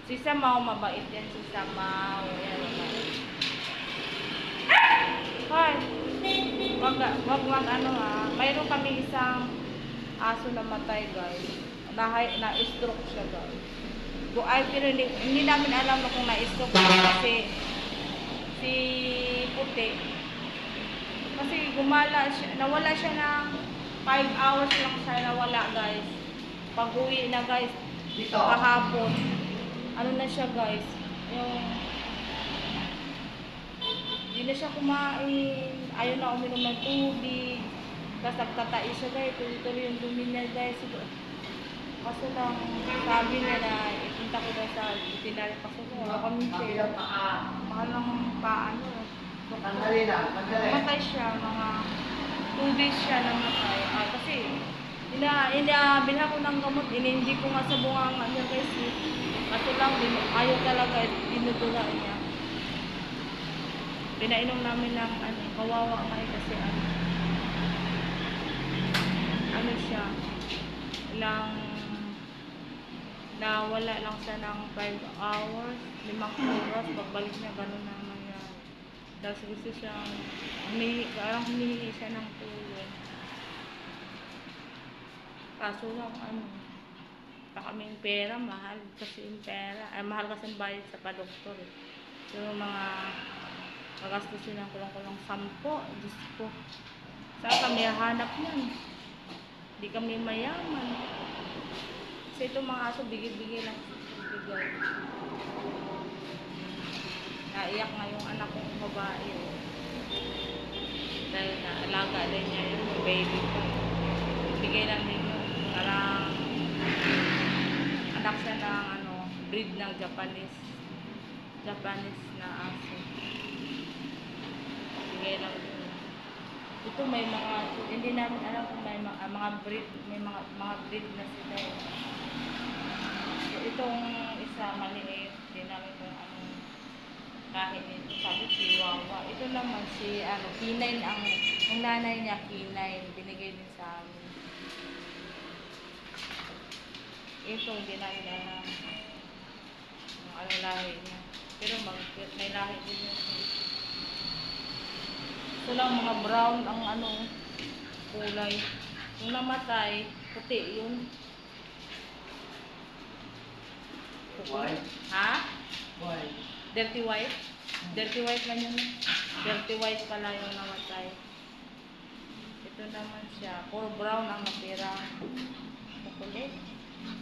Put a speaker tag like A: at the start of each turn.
A: Si Samaw, mabait yan. Si Samaw. Yan, mabait. Hoy! Wag ano ha. Mayroon kami isang aso na matay, guys. Na-stroke siya, guys. Pero hindi namin alam na kung na-stroke siya kasi si Puti. Kasi gumala siya. Nawala siya ng 5 hours lang siya nawala, guys. Pag-uwi na, guys. Kahapon. Ano na siya, guys? Yung hindi na siya kumain. Ayaw na uminom ng tubig. Tapos nagtatai siya, guys. Tuloy-tuloy yung dumi niya, guys. Kaso lang, sabi niya na ipunta ko daw sa veterinary. Kaso wala kami siya. Mahal ng paano. Namatay siya. Mga 2 days siya namatay. Kasi inabilhan ko ng gamot. Hindi ko nga sa bunganga niya, guys. Kaso lang, ayaw talaga. Dinudura niya. Pinainom namin ng kawawa nga kasi ano siya, nawala lang siya ng 5 hours, 5 oras, pagbalik niya, gano'n naman yan. Tapos gusto siyang, parang humihingi siya ng tulong. Kaso lang, kaming pera, mahal kasi yung pera, mahal kasi yung bayad sa pa-doktor. So, mga magastos yun ng kulang-kulang 10. Diyos ko. Saan kami hahanap yan? Hindi kami mayaman. Kasi itong mga aso, bigay-bigay lang. Bigay. Naiyak nga yung anak kong babae. Dahil naalaga din niya yung baby ko. Bigay lang din yun. Parang anak siya ng breed ng Japanese na aso. Bigay lang din. Ito may mga, hindi namin alam kung may mga breed, may mga breed na sila. So, itong isa maliit, hindi namin kung anong kahit nito. Sabi Chihuahua. Ito naman si K9 ang nanay niya, K9, binigay din sa amin. Ito hindi namin alam kung ano lahi niya. Pero may lahi din yun. Ito lang mga brown ang kulay. Yung namatay, puti yun.
B: White?
A: Ha?
B: White.
A: Dirty white? Dirty white man yun. Dirty white pala yung namatay. Ito naman siya. Puro brown ang natira. Kukulit.